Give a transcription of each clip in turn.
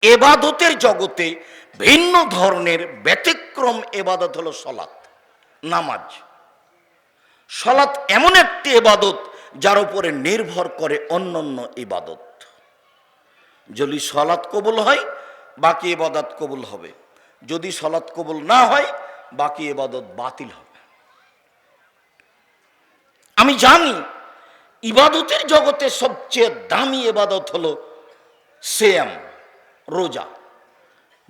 এবাদতের জগতে ভিন্ন ধরনের ব্যতিক্রম এবাদত হলো সলাৎ, নামাজ। সলাৎ এমন একটি এবাদত যার উপরে নির্ভর করে অন্যান্য ইবাদত। যদি সলাৎ কবুল হয় বাকি ইবাদত কবুল হবে, যদি সলাৎ কবুল না হয় বাকি ইবাদত বাতিল হবে। আমি জানি ইবাদতের জগতে সবচেয়ে দামি ইবাদত হলো সিয়াম, রোজা।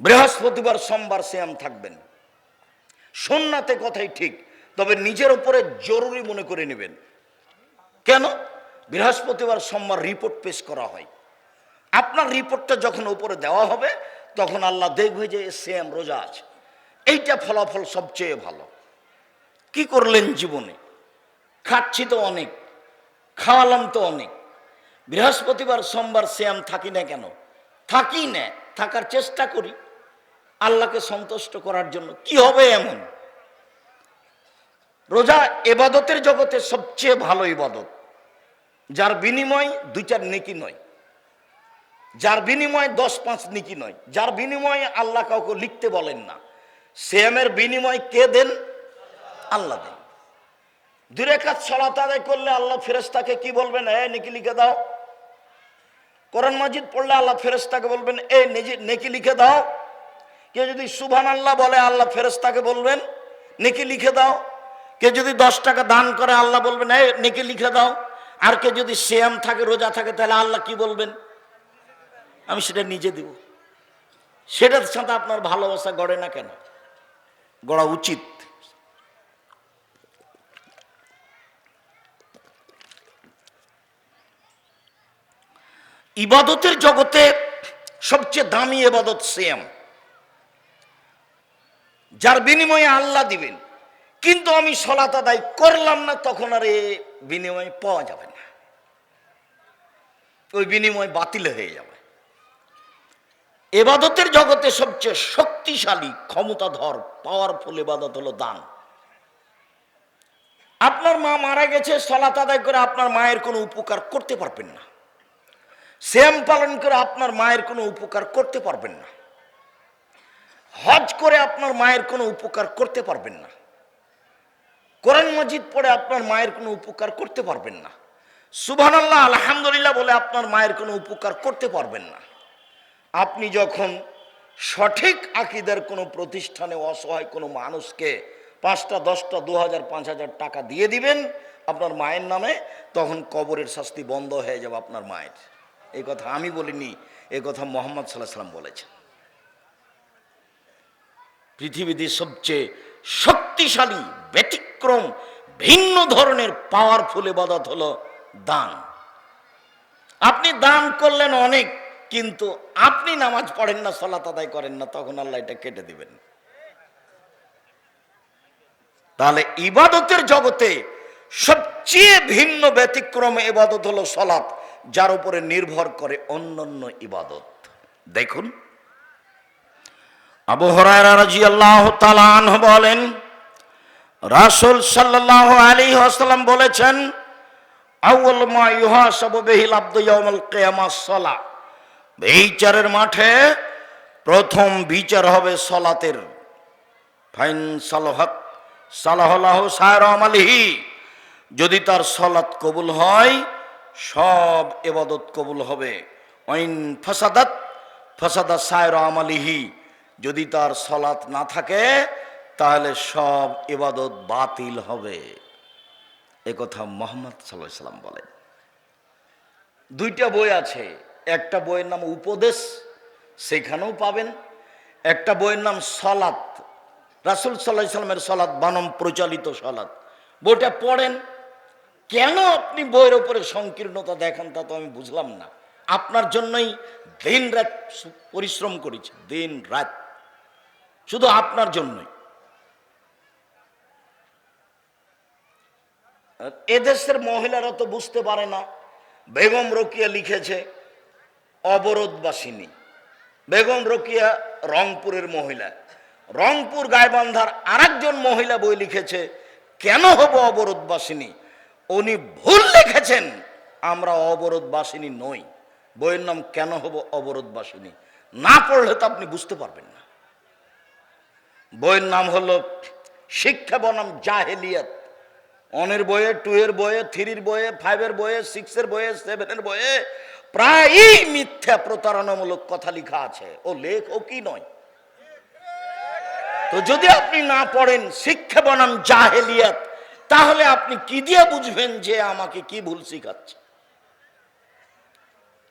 বৃহস্পতিবার সোমবার সিয়াম থাকবেন, সুন্নাতে কথাই ঠিক, তবে নিজের উপরে জরুরি মনে করে নেবেন। কেন? বৃহস্পতিবার সোমবার রিপোর্ট পেশ করা হয়, আপনার রিপোর্টটা যখন উপরে দেওয়া হবে তখন আল্লাহ দেখবে যে সিয়াম, রোজা আছে, এইটা ফলাফল সবচেয়ে ভালো। কি করলেন জীবনে? খাচ্ছি তো অনেক, খাওয়ালাম তো অনেক, বৃহস্পতিবার সোমবার সিয়াম থাকি না কেন? থাকি না, থাকার চেষ্টা করি আল্লাহকে সন্তুষ্ট করার জন্য। কি হবে এমন? রোজা ইবাদতের জগতে সবচেয়ে ভালো ইবাদত, যার বিনিময় 2-4 নেকি নয়, যার বিনিময়ে 10-5 নেকি নয়, যার বিনিময়ে আল্লাহ কাউকে লিখতে বলেন না। সিয়ামের বিনিময় কে দেন? আল্লাহ দেন। 2 রাকাত সালাত আদায় করলে আল্লাহ ফেরেশতাকে কি বলবেন? এ নেকি লিখে দাও। কোরআন মাজিদ পড়লে আল্লাহ ফেরেশতাকে বলবেন এ নেকি লিখে দাও। কেউ যদি সুবহানাল্লাহ বলে আল্লাহ ফেরেশতাকে বলবেন নেকি লিখে দাও। কেউ যদি 10 টাকা দান করে আল্লাহ বলবেন এ নেকি লিখে দাও। আর কেউ যদি সিয়াম থাকে, রোজা থাকে, তাহলে আল্লাহ কি বলবেন? আমি সেটা নিজে দিব। সেটার সাথে আপনার ভালোবাসা গড়ে না কেন? গড়া উচিত। ইবাদতের জগতে সবচেয়ে দামি ইবাদত সিয়াম, যার বিনিময়ে আল্লাহ দিবেন। কিন্তু আমি সালাত আদায় করলাম না, তখন আর এ বিনিময় পাওয়া যাবে না, ওই বিনিময় বাতিল হয়ে যাবে। ইবাদতের জগতে সবচেয়ে শক্তিশালী, ক্ষমতাধর, পাওয়ারফুল ইবাদত হলো দান। আপনার মা মারা গেছে, সালাত আদায় করে আপনার মায়ের কোনো উপকার করতে পারবেন না, সিয়াম পালন করে আপনার মায়ের কোনো উপকার করতে পারবেন না, হজ করে আপনার মায়ের কোনো উপকার করতে পারবেন না, কোরআন মাজিদ পড়ে আপনার মায়ের কোনো উপকার করতে পারবেন না, সুবহানাল্লাহ আলহামদুলিল্লাহ বলে আপনার মায়ের কোনো উপকার করতে পারবেন না। আপনি যখন সঠিক আকীদার কোনো প্রতিষ্ঠানে অসহায় কোনো মানুষকে 5টা 10টা 2000 5000 টাকা দিয়ে দিবেন আপনার মায়ের নামে, তখন কবরের শাস্তি বন্ধ হয়ে যাবে আপনার মায়ের। এই কথা আমি বলিনি, এই কথা মুহাম্মদ সাল্লাল্লাহু আলাইহি ওয়াসাল্লাম বলেছেন। পৃথিবীতে সবচেয়ে শক্তিশালী, ব্যতিক্রম, ভিন্ন ধরনের পাওয়ারফুল ইবাদত হলো দান। আপনি দান করলেন অনেক, কিন্তু আপনি নামাজ পড়েন না, সালাত আদায় করেন না, তখন আল্লাহ এটা কেটে দিবেন। তাহলে ইবাদতের জগতে সবচেয়ে ভিন্ন ব্যতিক্রম ইবাদত হলো সালাত, যার উপরে নির্ভর করে অন্যান্য ইবাদত। দেখুন, আবু হুরায়রা রাদিয়াল্লাহু তাআলা আনহু বলেন, রাসূল সাল্লাল্লাহু আলাইহি ওয়াসাল্লাম বলেছেন, আউয়াল মা ইউহাসাবু বিহিল আবদু ইয়াউমাল কিয়ামাহ সালাহ। বিচারের মাঠে প্রথম বিচার হবে সালাতের। ফাইন সালাহাত সালাহু সায়রা আমালিহি, যদি তার সালাত কবুল হয় সব ইবাদত কবুল হবে। ওয়াইন ফাসাদাত ফাসাদা সায়রা আমালিহি, যদি তার সালাত না থাকে তাহলে সব ইবাদত বাতিল হবে। এ কথা মুহাম্মদ সাল্লাল্লাহু আলাইহি ওয়াসাল্লাম বলেন। 2টা বই আছে, একটা বইয়ের নাম উপদেশ, সেখানেও পাবেন। একটা বইয়ের নাম সালাত, রাসূল সাল্লাল্লাহু আলাইহি ওয়াসাল্লামের সালাত, বানাম প্রচলিত সালাত। বইটা পড়েন। কেন আপনি বইয়ের উপরে সংকীর্ণতা দেখান তা তো আমি বুঝলাম না। আপনার জন্যই দিন রাত পরিশ্রম করেছি, দিন রাত, শুধু আপনার জন্যই। এদেশের মহিলারা তো বুঝতে পারে না। বেগম রোকিয়া লিখেছে অবরোধবাসিনী। বেগম রোকিয়া রংপুরের মহিলা। রংপুর গাইবান্ধার আরেকজন মহিলা বই লিখেছে কেন হব অবরোধবাসিনী। উনি ভুল লিখেছেন, আমরা অবরোধবাসিনী নই। বইয়ের নাম কেন হব অবরোধবাসিনী। না পড়লে তো আপনি বুঝতে পারবেন না। বইয়ের নাম হলো শিক্ষা বনাম জাহেলিয়াত। 1 এর বইয়ে, 2 এর বইয়ে, 3 এর বইয়ে, 5 এর বইয়ে, 6 এর বইয়ে, 7 এর বইয়ে প্রায়ই মিথ্যা প্রতারণামূলক কথা লেখা আছে। ও লেখকই নয়। তো যদি আপনি না পড়েন শিক্ষা বনাম জাহেলিয়াত, তাহলে আপনি কি দিয়ে বুঝবেন যে আমাকে কি ভুল শিখাচ্ছে?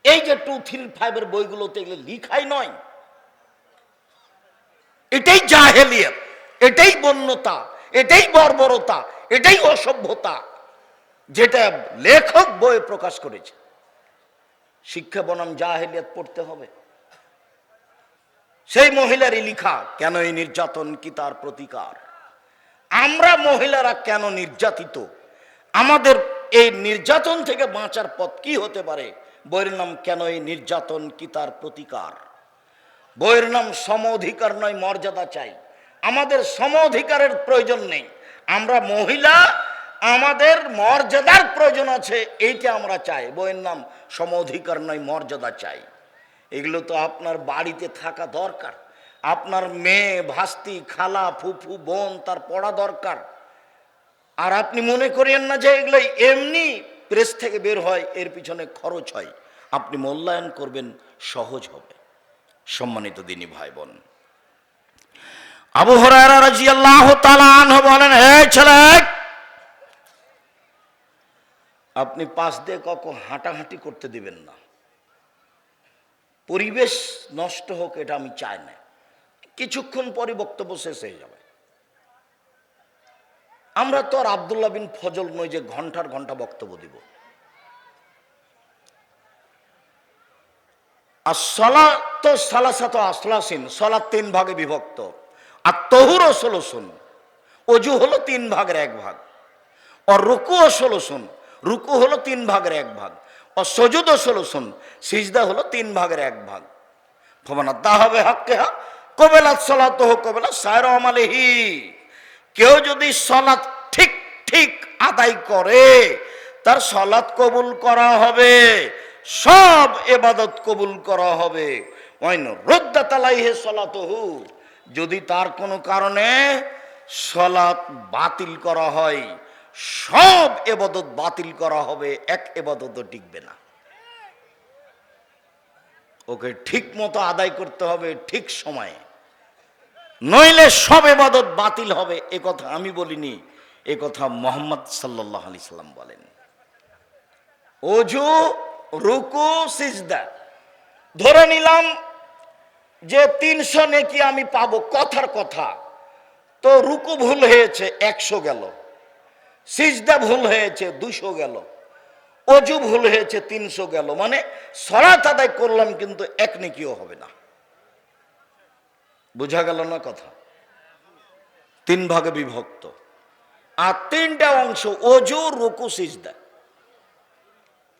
এই যে 2, 3, 5 এর বইগুলোতে এগুলো লিখাই নয়। এটাই জাহেলিয়াত, এটাই বন্যতা, এটাই বর্বরতা, এটাই অসভ্যতা, যেটা লেখক বইয়ে প্রকাশ করেছে। শিক্ষা বনাম জাহেলিয়াত পড়তে হবে। সেই মহিলারই লিখা, কেন এই নির্যাতন কি তার প্রতিকার? আমরা মহিলারা কেন নির্যাতিত, আমাদের এই নির্যাতন থেকে বাঁচার পথ কি হতে পারে? বইয়ের নাম কেন এই নির্যাতন কি তার প্রতিকার। বইয়ের নাম সম অধিকার নয়, মর্যাদা চাই। আমাদের সম অধিকারের প্রয়োজন নেই। আমরা মহিলা, আমাদের মর্যাদার প্রয়োজন আছে, এইটা আমরা চাই। বইয়ের নাম সম অধিকার নয়, মর্যাদা চাই। এগুলো তো আপনার বাড়িতে থাকা দরকার। আপনার মেয়ে, ভাস্তি, খালা, ফুফু, বোন, তার পড়া দরকার। আর আপনি মনে করেন না যে এগুলো এমনি প্রেস থেকে বের হয়, এর পিছনে খরচ হয়। আপনি মূল্যায়ন করবেন, সহজ হবে। সম্মানিত দিনী ভাই বোন, আবু হুরায়রা রাদিয়াল্লাহু তাআলা আনহু বলেন, এই ছেলে, আপনি পাশ দিয়ে কখন হাঁটাহাঁটি করতে দিবেন না। পরিবেশ নষ্ট হোক, এটা আমি চাই না। কিছুক্ষণ পরই বক্তব্য শেষ হয়ে যাবে। আমরা তো আর আব্দুল্লাহ বিন ফজল নই যে ঘন্টার ঘন্টা বক্তব্য দিব। আর সলাত সালাসাত আসলাসিন, সলাত 3 ভাগে বিভক্ত। আর তহুর 16 অজু হলো 3 ভাগের 1 ভাগ। আর রুকু 16, রুকু হলো 3 ভাগের 1 ভাগ। আর সজুদ 16, সিজদা হলো 3 ভাগের 1 ভাগ। ফমানা দাহাবে হাক্কেহা কবেলাত সলাতহু কবেলা সায়র আমালিহি। কেউ যদি সলাত ঠিক ঠিক আদায় করে, তার সলাত কবুল করা হবে, সব ইবাদত কবুল করা হবে। ওয়াইন রুদ্দাত আলাইহি সলাতহু, যদি তার কোনো কারণে সলাত বাতিল করা হয়, সব ইবাদত বাতিল করা হবে, এক ইবাদতও টিকবে না। ওকে ঠিক মতো আদায় করতে হবে, ঠিক সময়ে, নইলে সব ইবাদত বাতিল হবে। এ কথা আমি বলিনি, এ কথা মুহাম্মদ সাল্লাল্লাহু আলাইহি সাল্লাম বলেন। অজু, রুকু, সিজদা, ধরে নিলাম যে 300 নেকি আমি পাবো, কথার কথা। তো রুকু ভুল হয়েছে, 100 গেল। সিজদা ভুল হয়েছে, 200 গেল। অজু ভুল হয়েছে, 300 গেল। মানে সালাত আদায় করলাম, কিন্তু 1 নেকিও হবে না। বোঝা গেল না কথা? 3 ভাগে বিভক্ত। আর 3টা অংশ, অজু, রুকু, সিজদা।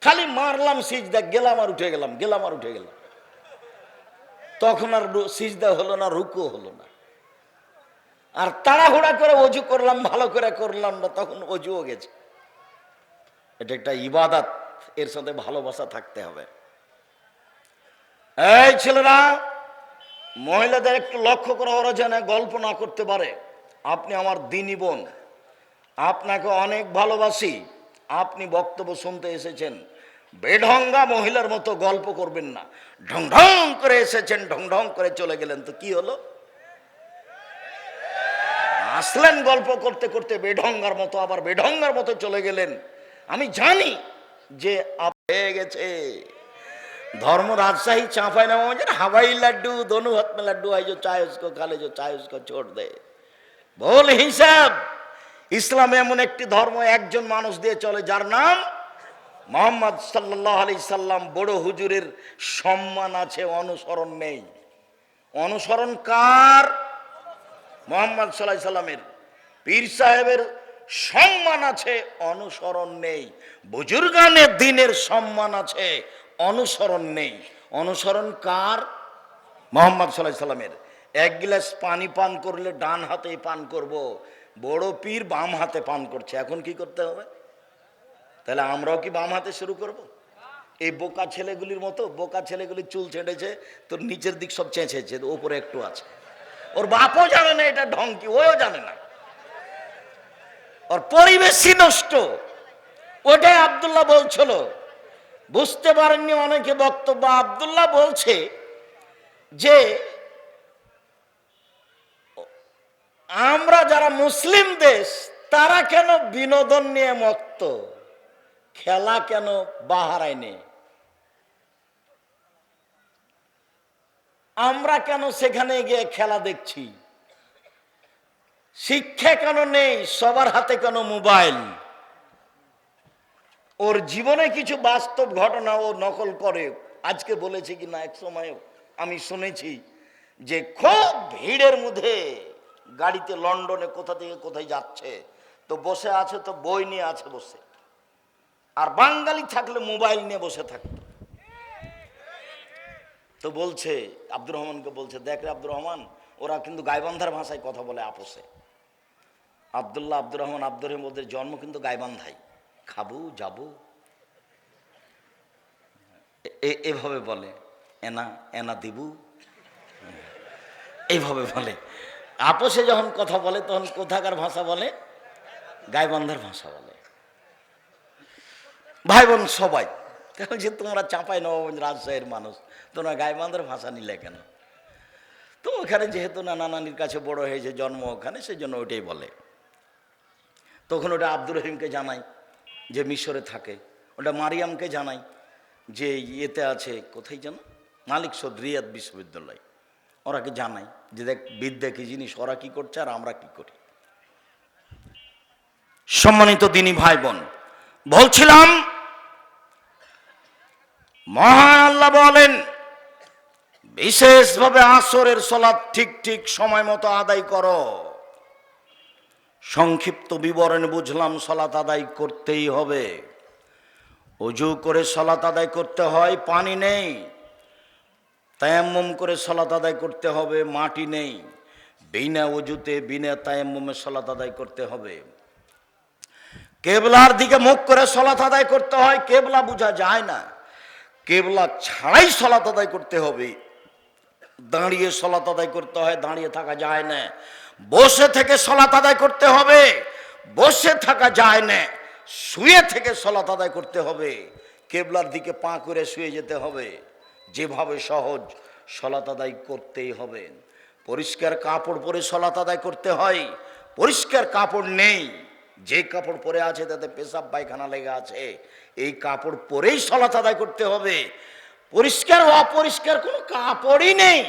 খালি মারলাম সিজদা, গেলাম আর উঠে গেলাম, গেলাম আর উঠে গেলাম, তখন আর সিজদা হলো না, রুকু হলো না। আর তাড়াহুড়া করে অজু করলাম, ভালো করে করলাম না, তখন অজুও গেছে। এটা একটা ইবাদত, এর সাথে ভালোবাসা থাকতে হবে। এই ছেলেরা, মহিলাদের একটু লক্ষ্য করা, ওরা যেন গল্প না করতে পারে। আপনি আমার দিনী বোন, আপনাকে অনেক ভালোবাসি। আপনি বক্তব্য শুনতে এসেছেন, বেঢঙ্গা মহিলার মতো গল্প করবেন না। ঢং ঢং করে এসেছেন, ঢং ঢং করে চলে গেলেন, তো কি হলো? আসলেন গল্প করতে করতে বেঢঙ্গার মতো, আবার বেঢঙ্গার মতো চলে গেলেন। আমি জানি যে হয়ে গেছে। धर्म राजशाही चांपाई ना हवाई लड्डू दोनों हाथ में लड्डू है, जो चाहे उसको खा ले, जो चाहे उसको छोड़ दे। बोल हिसाब ইসলামে এমন একটি ধর্ম, একজন মানুষ দিয়ে চলে, যার নাম মুহাম্মদ সাল্লাল্লাহু আলাইহি সাল্লাম। বড় হুজুরের সম্মান আছে, অনুসরণ নেই। অনুসরণ কার? মুহাম্মদ সাল্লাল্লাহু আলাইহি সাল্লামের। পীর সাহেবের সম্মান আছে, অনুসরণ নেই। বুজুর্গানে দ্বীনের সম্মান আছে, অনুসরণ নেই। অনুসরণ কার? মুহাম্মদ সাল্লাল্লাহু আলাইহি সাল্লামের। 1 গ্লাস পানি পান করলে ডান হাতে পান করব, বড় পীর বাম হাতে পান করছে, এখন কি করতে হবে? তাহলে আমরাও কি বাম হাতে শুরু করব? এই বোকা ছেলেগুলির মতো, বোকা ছেলেগুলি চুল ছেঁটেছে, তোর নিচের দিক সব চেঁচেছে, ওপরে একটু আছে। ওর বাপও জানে না এটা ঢং কি, ওও জানে না। ওর পরিবেশই নষ্ট। ওটাই আব্দুল্লাহ বলছিল, বুঝতে পারেননি অনেকে বক্তব্য। আব্দুল্লাহ বলছে যে আমরা যারা মুসলিম দেশ, তারা কেন বিনোদন নিয়ে মত্ত, খেলা কেন বাহারায় নেই, আমরা কেন সেখানে গিয়ে খেলা দেখছি, শিক্ষা কেন নেই, সবার হাতে কেন মোবাইল। ওর জীবনে কিছু বাস্তব ঘটনা ও নকল করে। আজকে বলেছে কি না, এক সময় আমি শুনেছি যে খুব ভিড়ের মধ্যে গাড়িতে লন্ডনে কোথা থেকে কোথায় যাচ্ছে, তো বসে আছে, তো বই নিয়ে আছে বসে, আর বাঙালি থাকলে মোবাইল নিয়ে বসে থাকতো। তো বলছে আব্দুর রহমানকে, বলছে দেখ রে আব্দুর রহমান, ওরা কিন্তু গাইবান্ধার ভাষায় কথা বলে আপোষে। আব্দুল্লাহ, আব্দুর রহমান, আব্দুর রহিম, ওদের জন্ম কিন্তু গাইবান্ধাই, খাবো যাবো এভাবে বলে, এনা এনা দিবু এইভাবে বলে। আপোষে যখন কথা বলে তখন কোথাকার ভাষা বলে, গাইবান্ধার ভাষা বলে। ভাই বোন সবাই যে তোমরা চাঁপাই নবাবগঞ্জ রাজশাহীর মানুষ, তোমরা গাইবান্ধার ভাষা নিলে কেন? তো ওখানে যেহেতু নানা নানির কাছে বড় হয়েছে, জন্ম ওখানে, সেই জন্য ওইটাই বলে। তখন ওটা আব্দুর রহিমকে জানাই যে মিশরে থাকে, ওটা মারিয়ামকে জানাই যে ইয়েতে আছে, কোথায় যেন মালিক সৌদ রিয়াদ বিশ্ববিদ্যালয়, ওরাকে জানাই যে দেখ বিদ্যা কি জিনিস, ওরা কি করছে আর আমরা কি করি। সম্মানিত দিনী ভাই বোন, বলছিলাম মহান আল্লাহ বলেন বিশেষভাবে আসরের সালাত ঠিক ঠিক সময় মতো আদায় করো। সংক্ষিপ্ত বিবরণ বুঝলাম, সালাত আদায় করতেই হবে। ওযু করে সালাত আদায় করতে হয়, পানি নেই। তায়াম্মুম করে সালাত আদায় করতে হবে, মাটি নেই। বিনা ওযুতে বিনা তায়াম্মুমে সালাত আদায় করতে হবে। কেবলার দিকে মুখ করে সালাত আদায় করতে হয়, কেবলা বোঝা যায় না, কেবলা ছাড়াই সালাত আদায় করতে হবে। দাঁড়িয়ে সালাত আদায় করতে হয়, দাঁড়িয়ে থাকা যায় না। বসে থেকে সালাত আদায় করতে হবে, বসে থাকা যায় না। শুয়ে থেকে সালাত আদায় করতে হবে, কেবলার দিকে পা করে শুয়ে যেতে হবে। যেভাবে সহজ, সালাত আদায় করতেই হবে। পরিষ্কার কাপড় পরে সালাত আদায় করতে হয়, পরিষ্কার কাপড় নেই, যে কাপড় পরে আছে তাতে পেশাব পায়খানা লেগে আছে, এই কাপড় পরেই সালাত আদায় করতে হবে। পরিষ্কার অপরিষ্কার কোনো কাপড়ই নেই।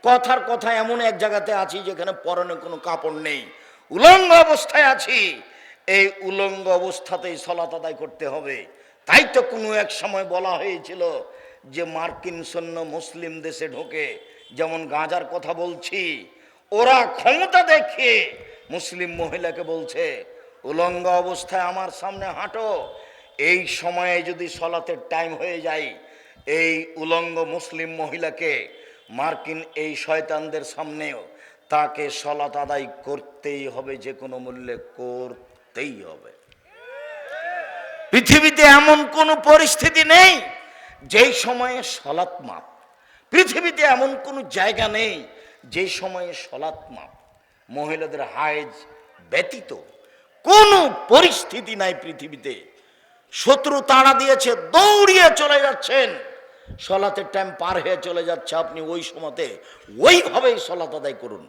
কথার কথা এমন এক জায়গাতে আছি যেখানে পরনে কোনো কাপড় নেই, উলঙ্গ অবস্থায় আছি, এই উলঙ্গ অবস্থাতেই সালাত আদায় করতে হবে। তাই তো কোনো এক সময় বলা হয়েছিল যে মার্কিন সৈন্য মুসলিম দেশে ঢোকে, যেমন গাঁজার কথা বলছি, ওরা ক্ষমতা দেখিয়ে মুসলিম মহিলাকে বলছে উলঙ্গ অবস্থায় আমার সামনে হাঁটো। এই সময়ে যদি সালাতের টাইম হয়ে যায়, এই উলঙ্গ মুসলিম মহিলাকে মার্কিন এই শয়তানদের সামনেও তাকে সালাত আদায় করতেই হবে, যে কোনো মূল্যে করতেই হবে। পৃথিবীতে এমন কোনো পরিস্থিতি নেই যেই সময়ে সালাত মাপ। পৃথিবীতে এমন কোনো জায়গা নেই যে সময়ে সালাত মাপ। মহিলাদের হায়েজ ব্যতীত কোনো পরিস্থিতি নাই পৃথিবীতে। শত্রু তাড়া দিয়েছে, দৌড়িয়ে চলে যাচ্ছেন, সালাতের টাইম পার হয়ে চলে যাচ্ছে, আপনি ওই সময়তে ওইভাবেই সালাত আদায় করুন।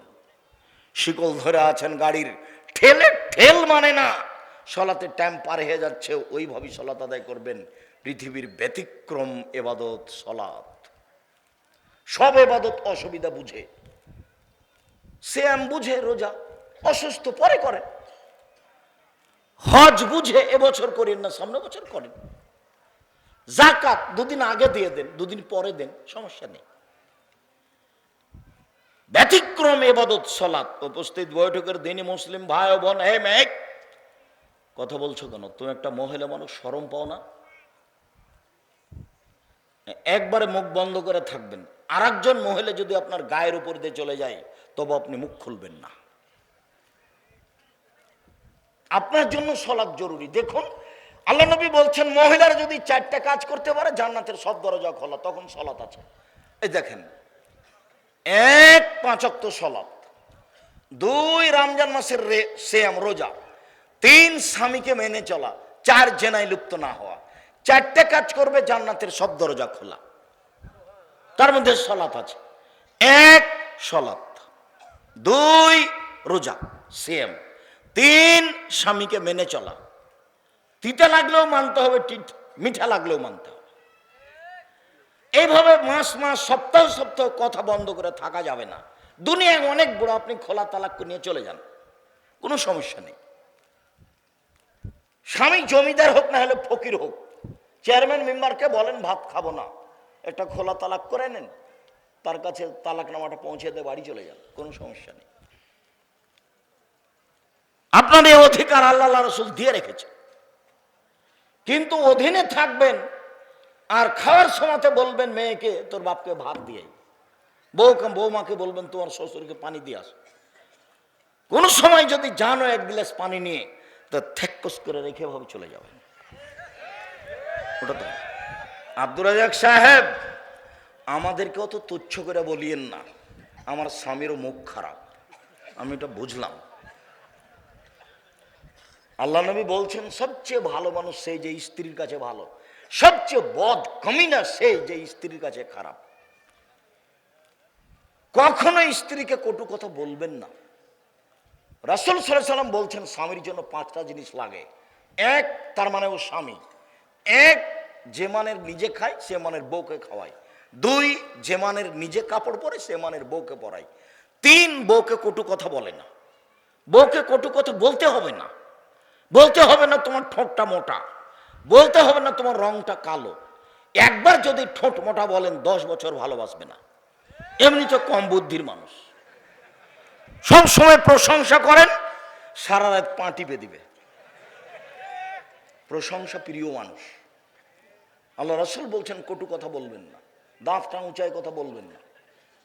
শিকল ধরে আছেন গাড়ির, ঠেলে ঠেল মানে না, সালাতের টাইম পার হয়ে যাচ্ছে, ওইভাবেই সালাত আদায় করবেন। পৃথিবীর ব্যতিক্রম এবাদত সালাত। সব এবাদত অসুবিধা বুঝে, সিয়াম বুঝে, রোজা অসুস্থ পরে করেন, হজ বুঝে এবছর করেন না সামনে বছর করেন, যাকাত দুদিন আগে দিয়ে দেন, দুদিন পরে দেন, সমস্যা নেই। ব্যতিক্রম এবাদত সালাত। উপস্থিত বৈঠকের দিনই মুসলিম ভাই ও বোন, হে মেঘ, কথা বলছো কেন? তুমি একটা মহিলা মানুষ, শরম পাও না? একবারে মুখ বন্ধ করে থাকবেন। আর একজন মহিলা যদি আপনার গায়ের উপর দিয়ে চলে যায়, তবে আপনি মুখ খুলবেন না। আপনার জন্য সালাত জরুরি। দেখুন আল্লাহ নবী বলছেন মহিলারা যদি 4টা কাজ করতে পারে জান্নাতের সব দরজা খোলা, তখন সালাত আছে। এই দেখেন, 1 5 ওয়াক্ত সালাত, 2 রমজান মাসের সিয়াম রোজা, 3 স্বামীকে মেনে চলা, 4 জেনায় লিপ্ত না হওয়া। 4টা কাজ করবে জান্নাতের সব দরজা খোলা, তার মধ্যে সালাত আছে। 1 সালাত, 2 রোজা সিয়াম, 3 স্বামীকে মেনে চলা। তিতা লাগলেও মানতে হবে, মিঠা লাগলেও মানতে হবে। এইভাবে মাস মাস সপ্তাহ সপ্তাহ কথা বন্ধ করে থাকা যাবে না। দুনিয়ায় অনেক বড়, আপনি খোলা তালাক নিয়ে চলে যান, কোনো সমস্যা নেই। স্বামী জমিদার হোক না হলে ফকির হোক, চেয়ারম্যান মেম্বারকে বলেন ভাত খাবো না, একটা খোলা তালাক করে নেন, তার কাছে তালাকনামাটা পৌঁছে দিয়ে বাড়ি চলে যান, কোনো সমস্যা নেই। আপনার এই অধিকার আল্লাহ রাসূল দিয়ে রেখেছে। কিন্তু অধীনে থাকবেন আর খাওয়ার সময়তে বলবেন মেয়েকে তোর বাপকে ভাত দিয়ে, বৌমাকে বলবেন তোমার শ্বশুরকে পানি দিয়ে আস। কোন সময় যদি জানো 1 গ্লাস পানি নিয়ে, তো থেক্কস করে রেখে ভাবে চলে যাবেন। ওটা তো আব্দুর রাজাক সাহেব, আমাদেরকে অত তুচ্ছ করে বলিয়েন না, আমার স্বামীরও মুখ খারাপ, আমি এটা বুঝলাম। আল্লাহ নবী বলছেন সবচেয়ে ভালো মানুষ সেই যে স্ত্রীর কাছে ভালো, সবচেয়ে বদ কমিনা সেই যে স্ত্রীর কাছে খারাপ। কখনো স্ত্রীকে কটু কথা বলবেন না। রাসূল সাল্লাল্লাহু আলাইহি ওয়াসাল্লাম বলছেন স্বামীর জন্য 5টা জিনিস লাগে। 1, তার মানে ও স্বামী। 1, যে মানের নিজে খায় সে মানের বউকে খাওয়ায়। 2, যে মানের নিজে কাপড় পরে সে মানের বউকে পরায়। 3, বউকে কটু কথা বলে না। বউকে কটু কথা বলতে হবে না। বলতে হবে না তোমার ঠোঁটটা মোটা, বলতে হবে না তোমার রংটা কালো। একবার যদি ঠোঁট মোটা বলেন 10 বছর ভালোবাসবে না। এমনি তো কম বুদ্ধির মানুষ, সব সময় প্রশংসা করেন, সারা রাত পা টিপে দিবে। প্রশংসা প্রিয় মানুষ। আল্লাহ রাসূল বলছেন কটু কথা বলবেন না, দাঁতটা উঁচায় কথা বলবেন না।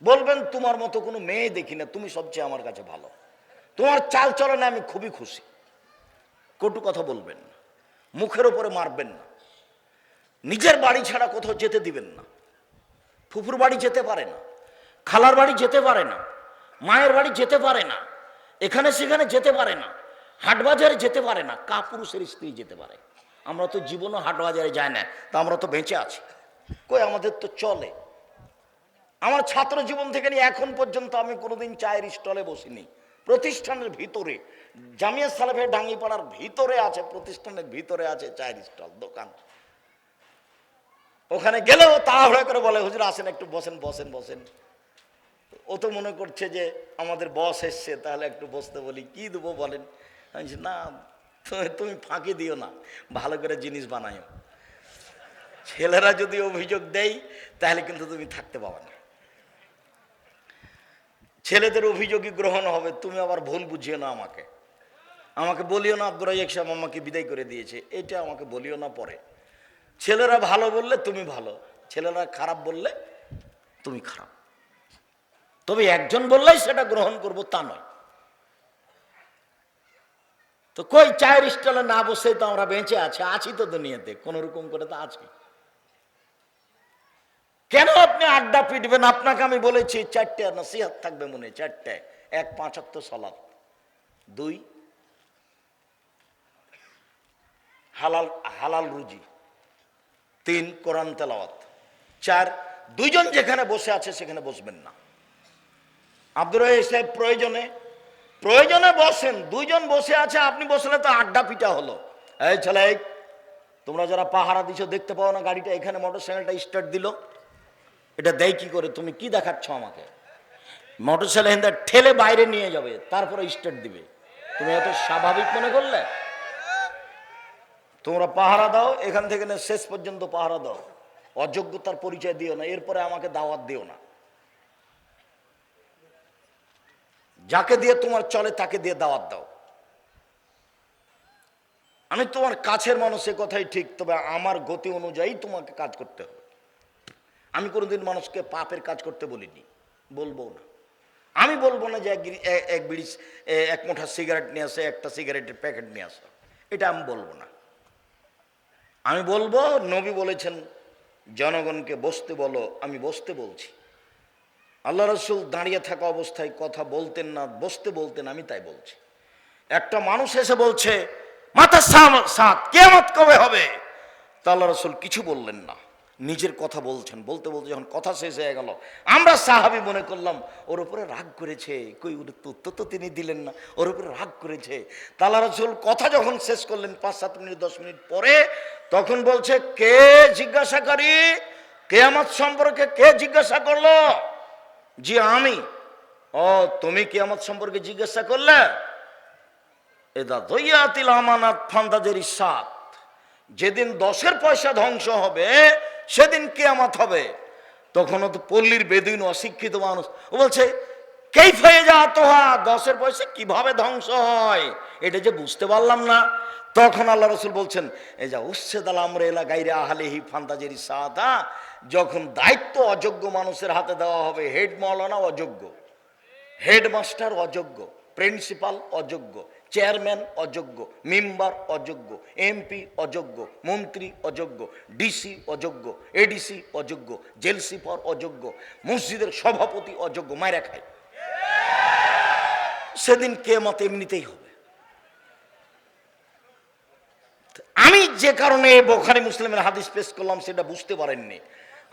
বলবেন তোমার মতো কোনো মেয়ে দেখি না, তুমি সবচেয়ে আমার কাছে ভালো, তোমার চাল চলনে আমি খুবই খুশি। কটু কথা বলবেন না, মুখের উপরে মারবেন না, নিজের বাড়ি ছাড়া কোথাও যেতে দিবেন না। ফুফুর বাড়ি যেতে পারে না, খালার বাড়ি যেতে পারে না, মায়ের বাড়ি যেতে পারে না, এখানে সেখানে যেতে পারে না, হাট বাজারে যেতে পারে না। কাপুরুষের স্ত্রী যেতে পারে। আমরা তো জীবনও হাট বাজারে যাই না, তা আমরা তো বেঁচে আছি। কই, আমাদের তো চলে। আমার ছাত্র জীবন থেকে নিয়ে এখন পর্যন্ত আমি কোনোদিন চায়ের স্টলে বসিনি। প্রতিষ্ঠানের ভিতরে, জামিয়া সালেফের ডাঙ্গিপাড়ার ভিতরে আছে, প্রতিষ্ঠানের ভিতরে আছে চায়ের স্টল, দোকান। ওখানে গেলেও তাড়াহুড়া করে বলে হুজুর আসেন, একটু বসেন বসেন বসেন। ও তো মনে করছে যে আমাদের বস এসছে, তাহলে একটু বসতে বলি, কি দেবো বলেন। আমি বলছি, না তুমি ফাঁকি দিও না, ভালো করে জিনিস বানায়। ছেলেরা যদি অভিযোগ দেয় তাহলে কিন্তু তুমি থাকতে পাবে না। ছেলেদের অভিযোগই গ্রহণ হবে, তুমি আবার ভুল বুঝিও না আমাকে। আমাকে বলিও না আব্দুর রাজ্জাক সাহেব আমাকে বিদায় করে দিয়েছে, এটা আমাকে বলিও না। পরে ছেলেরা ভালো বললে তুমি ভালো, ছেলেরা খারাপ বললে তুমি খারাপ। তবে একজন বললেই সেটা গ্রহণ করব তা নয়। তো কই, চায়ের স্টলে না বসে তো আমরা বেঁচে আছি তো দুনিয়াতে, কোন রকম করে তো আছি। কেন আপনি আড্ডা পিটবেন? আপনাকে আমি বলেছি 4টে নসিহত থাকবে মনে, 4টে। 1, 5 ওয়াক্ত সালাত, 2 হালাল রুজি, 3 কোরআন তেলাওয়াত, 4 দুইজন যেখানে বসে আছে সেখানে বসবেন না। আব্দুর রাজ্জাক সাহেব প্রয়োজনে বসেন, 2 জন বসে আছে, আপনি বসলে তো আড্ডা পিটা হলো। এই ছেলে, তোমরা যারা পাহারা দিছো দেখতে পাও না গাড়িটা এখানে মোটরসাইকেলটা স্টার্ট দিল, এটা দেয় কি করে? তুমি কি দেখাচ্ছ আমাকে? মোটরসাইকেল ঠেলে বাইরে নিয়ে যাবে, তারপরে স্টার্ট দিবে, তুমি এত স্বাভাবিক মনে করলে? তোমরা পাহারা দাও, এখান থেকে শেষ পর্যন্ত পাহারা দাও, অযোগ্যতার পরিচয় দিও না, এরপরে আমাকে দাওয়াত দিও না। যাকে দিয়ে তোমার চলে তাকে দিয়ে দাওয়াত দাও। আমি তোমার কাছের মানুষ, এ কথাই ঠিক, তবে আমার গতি অনুযায়ী তোমাকে কাজ করতে হবে। আমি কোনোদিন মানুষকে পাপের কাজ করতে বলিনি, বলবো না। আমি বলবো না যে এক মুঠা সিগারেট নিয়ে আসে, একটা সিগারেটের প্যাকেট নিয়ে আসে, এটা আমি বলবো না। আমি বলবো, নবী বলেছেন জনগণকে বসতে বলো, আমি বসতে বলছি। আল্লাহ রসুল দাঁড়িয়ে থাকা অবস্থায় কথা বলতেন না, বসতে বলতেন, আমি তাই বলছি। একটা মানুষ এসে বলছে মাথা সাত কিয়ামত কবে হবে, তা আল্লাহ রসুল কিছু বললেন না, নিজের কথা বলছেন। বলতে বলতে যখন কথা শেষ হয়ে গেল, আমরা সাহাবী মনে করলাম ওর উপরে রাগ করেছে, কই ওর উত্তর তো তিনি দিলেন না, ওর উপরে রাগ করেছে। তা আল্লাহ রসুল কথা যখন শেষ করলেন 5-7 মিনিট 10 মিনিট পরে, তখন বলছে কে জিজ্ঞাসাকারী, কিয়ামত সম্পর্কে কে জিজ্ঞাসা করলো? জি আমি। ও তুমি কিয়ামত সম্পর্কে জিজ্ঞাসা করলে? এদা দইয়াতিল আমানাত ফান্দাজের ইসাত, যেদিন 10-এর পয়সা ধ্বংস হবে সেদিন কিয়ামত হবে। তখনও তো পল্লীর বেদুইন অশিক্ষিত মানুষ, ও বলছে কাইফা ইয়াতুহা, 10-এর পয়সা কিভাবে ধ্বংস হয় এটা যে বুঝতে পারলাম না। তখন আল্লাহ রসুল বলছেন এই যা উচ্ছেদাল আমরে এলা গাইরে আহলিহি ফান্দাজের ইসাত, যখন দায়িত্ব অযোগ্য মানুষের হাতে দেওয়া হবে, হেড মাওলানা অযোগ্য, হেডমাস্টার অযোগ্য, প্রিন্সিপাল অযোগ্য, চেয়ারম্যান অযোগ্য, মেম্বার অযোগ্য, এমপি অযোগ্য, মন্ত্রী অযোগ্য, ডিসি অযোগ্য, এডিসি অযোগ্য, জেল সুপার অযোগ্য, মসজিদের সভাপতি অযোগ্য, মাইরা খায়। সেদিন কিয়ামত এমনিতেই হবে। আমি যে কারণে বুখারী মুসলিমের হাদিস পেশ করলাম সেটা বুঝতে পারেননি।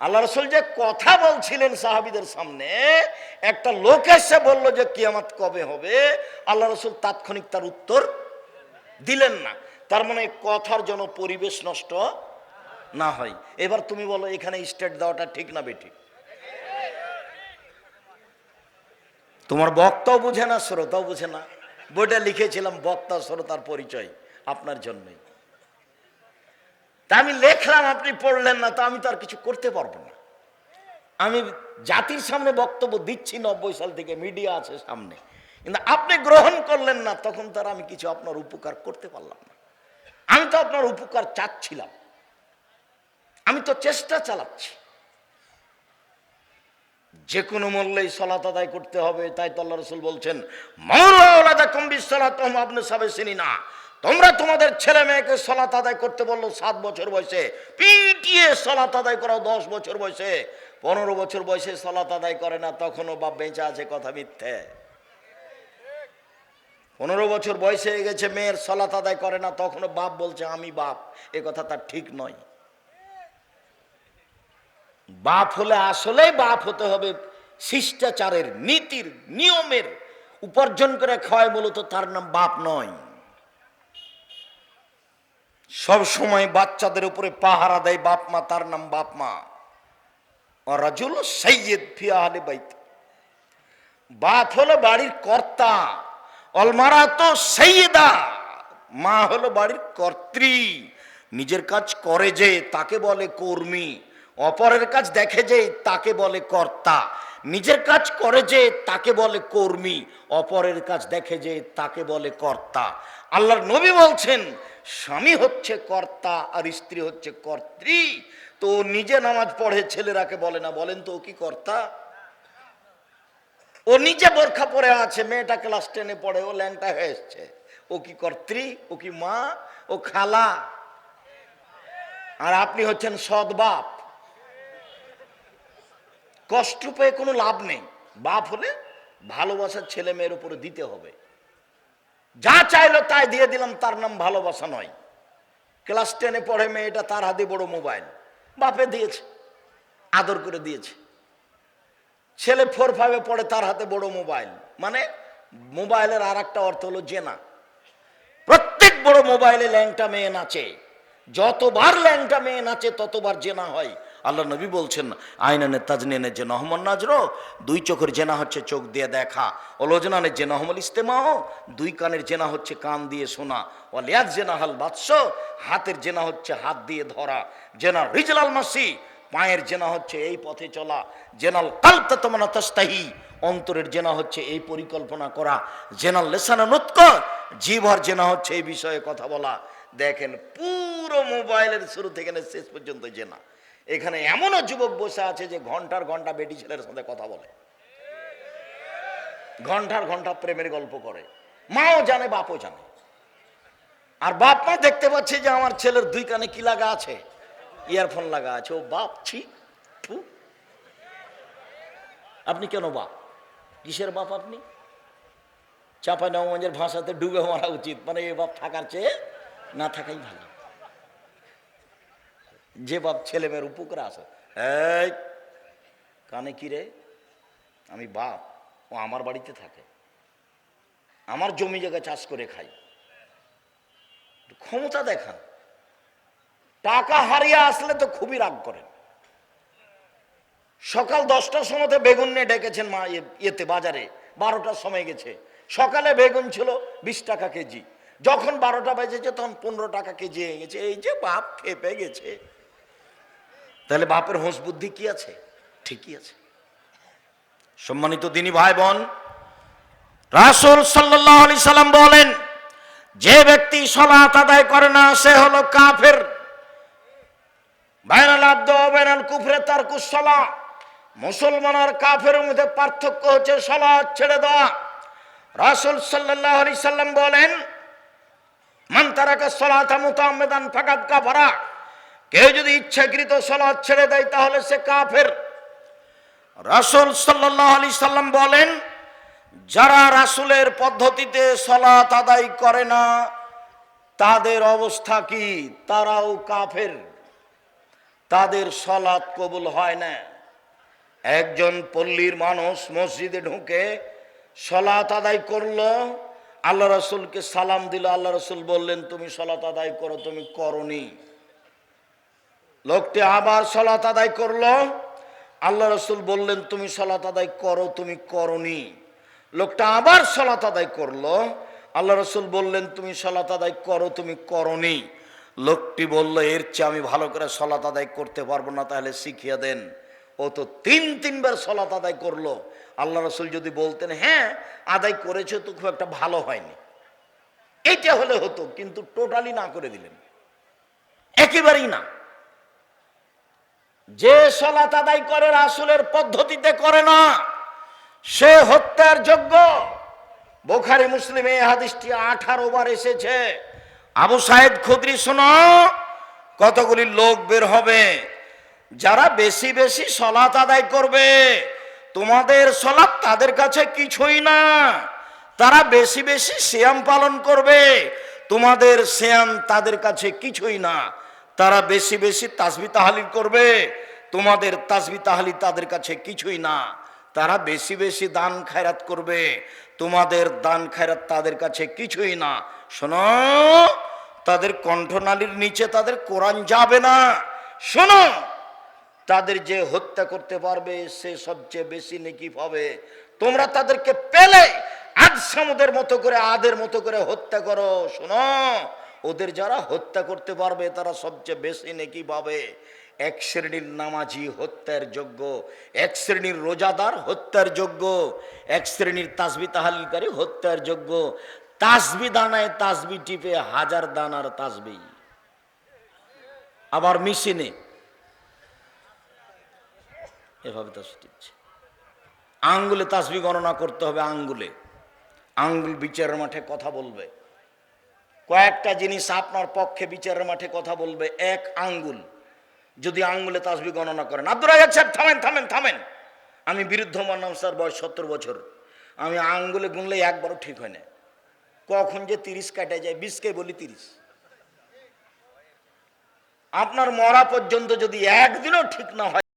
আল্লাহ রসুল যে কথা বলছিলেন সাহাবীদের সামনে, একটা লোক এসে বলল যে কিয়ামত কবে হবে, আল্লাহ রসুল তাৎক্ষণিক তার উত্তর দিলেন না। তার মানে কথার জন্য পরিবেশ নষ্ট না হয়। এবার তুমি বলো এখানে স্টেট দেওয়াটা ঠিক না বেঠিক? তোমার বক্তাও বুঝে না, শ্রোতাও বুঝে না। বইটা লিখেছিলাম বক্তা শ্রোতার পরিচয় আপনার জন্যই, তা আমি লেখলাম, আপনি পড়লেন না, তা আমি তো আর কিছু করতে পারবো না। আমি জাতির সামনে বক্তব্য দিচ্ছি 90 সাল থেকে, মিডিয়া আছে সামনে, কিন্তু আপনি গ্রহণ করলেন না, তখন তার আমি কিছু আপনার উপকার করতে পারলাম না। আমি তো আপনার উপকার চাচ্ছিলাম, আমি তো চেষ্টা চালাচ্ছি। যে কোনো মূল্যেই সালাত আদায় করতে হবে, তাই তো আল্লাহ রাসূল বলছেন মাওলাদাকুম বিসসালাতুহুম আবনাসাবিসিনা, তোমরা তোমাদের ছেলে মেয়েকে সালাত আদায় করতে বললো 7 বছর বয়সে, পিটিয়ে সালাত আদায় করাও 10 বছর বয়সে। 15 বছর বয়সে সালাত আদায় করে না, তখনও বাপ বেঁচে আছে, কথা মিথ্যে। 15 বছর বয়সে হয়ে গেছে, মেয়ের সালাত আদায় করে না, তখনও বাপ বলছে আমি বাপ, এ কথা তার ঠিক নয়। বাপ হলে আসলেই বাপ হতে হবে শিষ্টাচারের, নীতির, নিয়মের। উপার্জন করে খাওয়ায় মূলত তার নাম বাপ নয়। সব সময় বাচ্চাদের উপরে পাহারা দেয় বাপ মা, তার নাম বাপ মা। রাজুল সাইয়্যিদ ফি আহলি বাইত, বাপ হলো বাড়ির কর্তা। অলমারাতু সাইয়্যিদা, মা হলো বাড়ির কর্ত্রী। নিজের কাজ করে যে তাকে বলে কর্মী, অপরের কাজ দেখে যে তাকে বলে কর্তা। নিজের কাজ করে যে তাকে বলে কর্মী, অপরের কাজ দেখে যে তাকে বলে কর্তা। আল্লাহর নবী বলছেন স্বামী হচ্ছে কর্তা আর স্ত্রী হচ্ছে কর্ত্রী। তো নিজে নামাজ পড়ে, ছেলেরাকে বলে না, বলেন তো ও কি কর্তা? ও নিজে বোরখা পরে আছে, মেয়েটা ক্লাস 10-এ পড়ে, ও ল্যাংটা হয়ে এসছে, ও কি কর্ত্রী? ও কি মা? ও খালা। আর আপনি হচ্ছেন সৎ বাপ। কষ্ট পেয়ে কোনো লাভ নেই। বাপ হলে ভালোবাসার ছেলে মেয়ের উপরে দিতে হবে। যা চাইলো তাই দিয়ে দিলাম, তার নাম ভালোবাসা নয়। ক্লাস 10-এ পড়ে মেয়েটা, তার হাতে বড় মোবাইল, বাপে দিয়েছে, আদর করে দিয়েছে। ছেলে 4-5-এ পড়ে, তার হাতে বড় মোবাইল, মানে মোবাইলের আর একটা অর্থ হলো জেনা। প্রত্যেক বড় মোবাইলে ল্যাংটা মেয়ে নাচে, যতবার ল্যাংটা মেয়ে নাচে ততবার জেনা হয়। আল্লাহ নবী বলছেন আইনানে তাজনিনে যে নহমন নাজরো, 2 চোখের জেনা হচ্ছে চোখ দিয়ে দেখা। ওলোজনানে যে নহমল ইস্তেমাও, 2 কানের জেনা হচ্ছে কান দিয়ে শোনা। ওয়ালিয়াদ জেনা হাল বাদশ, হাতের জেনা হচ্ছে হাত দিয়ে ধরা। জেনা রিজলাল মাসি, পায়ের জেনা হচ্ছে এই পথে চলা। জেনাল কালতা তোমানা তাস্তাহি, অন্তরের জেনা হচ্ছে এই পরিকল্পনা করা। জেনাল লেসানা নুতক, জিহ্বার জেনা হচ্ছে এই বিষয়ে কথা বলা। দেখেন পুরো মোবাইলের শুরু থেকে শেষ পর্যন্ত জেনা। এখানে এমনও যুবক বসে আছে যে ঘন্টার ঘন্টা বেটি ছেলের সাথে কথা বলে, ঘন্টার ঘন্টা প্রেমের গল্প করে, মাও জানে বাপও জানে। আর বাপ মা দেখতে পাচ্ছে যে আমার ছেলের দুই কানে কি লাগা আছে, ইয়ারফোন লাগা আছে, ও বাপ ছি। আপনি কেন বাপ? কিসের বাপ আপনি? চাঁপাইনবাবগঞ্জের ভাষাতে ডুবে মারা উচিত, মানে এ বাপ থাকার চেয়ে না থাকাই ভালো। যে বাপ ছেলে মেয়ের উপকারে আসে, এই কানে কি রে, আমি বাপ, ও আমার বাড়িতে থাকে, আমার জমি জায়গা চাষ করে খাই, ক্ষমতা দেখান। টাকা হারিয়ে আসলে তো খুবই রাগ করেন। সকাল 10টার সময়তে বেগুন নিয়ে ডেকেছেন মা ইয়েতে বাজারে, 12টার সময় গেছে। সকালে বেগুন ছিল 20 টাকা কেজি, যখন 12টা বেজেছে তখন 15 টাকা কেজি হয়ে গেছে। এই যে বাপ খেপে গেছে। তাহলে বাপের হোঁশ বুদ্ধি কি আছে? ঠিকই আছে। সম্মানিত দিনী ভাই বোন, রাসূল সাল্লাল্লাহু আলাইহি সাল্লাম বলেন, যে ব্যক্তি সালাত আদায় করে না সে হলো কাফের। বাইনাল আবদ ওয়া বাইনাল কুফরি তারকুস সালাহ। মুসলমান আর কাফেরের মধ্যে পার্থক্য হচ্ছে সালাত ছেড়ে দেওয়া। রাসূল সাল্লাল্লাহু আলাইহি সাল্লাম বলেন, মান তারাকা সালাতা মুতাআম্মিদান ফাকাদ কাফারা। কেউ যদি ইচ্ছাকৃত সালাত ছেড়ে দেয় তাহলে সে কাফের। রাসূল সাল্লাল্লাহু আলাইহি সাল্লাম বলেন, যারা রাসূলের পদ্ধতিতে সালাত আদায় করে না তাদের অবস্থা কি? তারাও কাফের, তাদের সালাত কবুল হয় না। একজন পল্লীর মানুষ মসজিদে ঢুকে সালাত আদায় করলো, আল্লাহ রাসূলকে সালাম দিল, আল্লাহ রাসূল বললেন তুমি সালাত আদায় করো, তুমি করনি। লোকটি আবার সালাত আদায় করলো, আল্লাহ রাসূল বললেন তুমি সালাত আদায় করো, তুমি করনি। লোকটা আবার সালাত আদায় করলো, আল্লাহ রাসূল বললেন তুমি সালাত আদায় করো, তুমি করনি। লোকটি বলল এর চেয়ে আমি ভালো করে সালাত আদায় করতে পারবো না, তাহলে শিখিয়ে দেন। ও তো তিনবার সালাত আদায় করলো। আল্লাহ রাসূল যদি বলতেন হ্যাঁ আদায় করেছে তো খুব একটা ভালো হয়নি, এটা হলে হতো, কিন্তু টোটালি না করে দিলেন, একেবারেই না। যে সালাত আদায় করে রাসূলের পদ্ধতিতে করে না সে হত্যার যোগ্য। বুখারী মুসলিমে এই হাদিসটি 18 বার এসেছে। আবু সাঈদ খুদরি, শোনো, কতগুলি লোক বের হবে যারা বেশি বেশি সালাত আদায় করবে, তোমাদের সালাত তাদের কাছে কিছুই না। তারা বেশি বেশি সিয়াম পালন করবে, তোমাদের সিয়াম তাদের কাছে কিছুই না। তারা বেশি বেশি তাসবিহ তাহলিল করবে, তোমাদের তাসবিহ তাহলিল তাদের কাছে কিছুই না। তারা বেশি বেশি দান খায়রাত করবে, তোমাদের দান খায়রাত তাদের কাছে কিছুই না। শোনো, তাদের কণ্ঠনালীর নিচে তাদের কোরআন যাবে না। শোনো, তাদের যে হত্যা করতে পারবে সে সবচেয়ে বেশি নেকি পাবে। তোমরা তাদেরকে পেলে আজ সামুদের মতো করে, আদের মতো করে হত্যা করো। শোনো, ওদের যারা হত্যা করতে পারবে তারা সবচেয়ে বেশি নেকি পাবে। এক শ্রেণীর নামাজি হত্যার যোগ্য, এক শ্রেণীর রোজাদার হত্যার যোগ্য, এক শ্রেণীর তাসবিহ তাহলিলকারী হত্যার যোগ্য। তাসবিহ দানায় তাসবিহ টিপে 1000 দানার তাসবিহ, আবার মেশিনে এভাবে তাসবিহ টিপছে। আঙ্গুলে তাসবিহ গণনা করতে হবে, আঙ্গুলে। আঙ্গুল বিচারের মাঠে কথা বলবে। কয়েকটা জিনিস আপনার পক্ষে বিচারের মাঠে কথা বলবে। এক আঙ্গুল, যদি আঙ্গুলে তাসবিহ গণনা করেন। আব্দুর রাজ্জাক সাহেব থামেন থামেন থামেন, আমি বিরুদ্ধ মানলাম স্যার, বয়স 70 বছর, আমি আঙ্গুলে গুনলে একবারও ঠিক হয় না। কখন যে 30 কাটা যায়, 20কে বলি 30। আপনার মরা পর্যন্ত যদি একদিনও ঠিক না হয়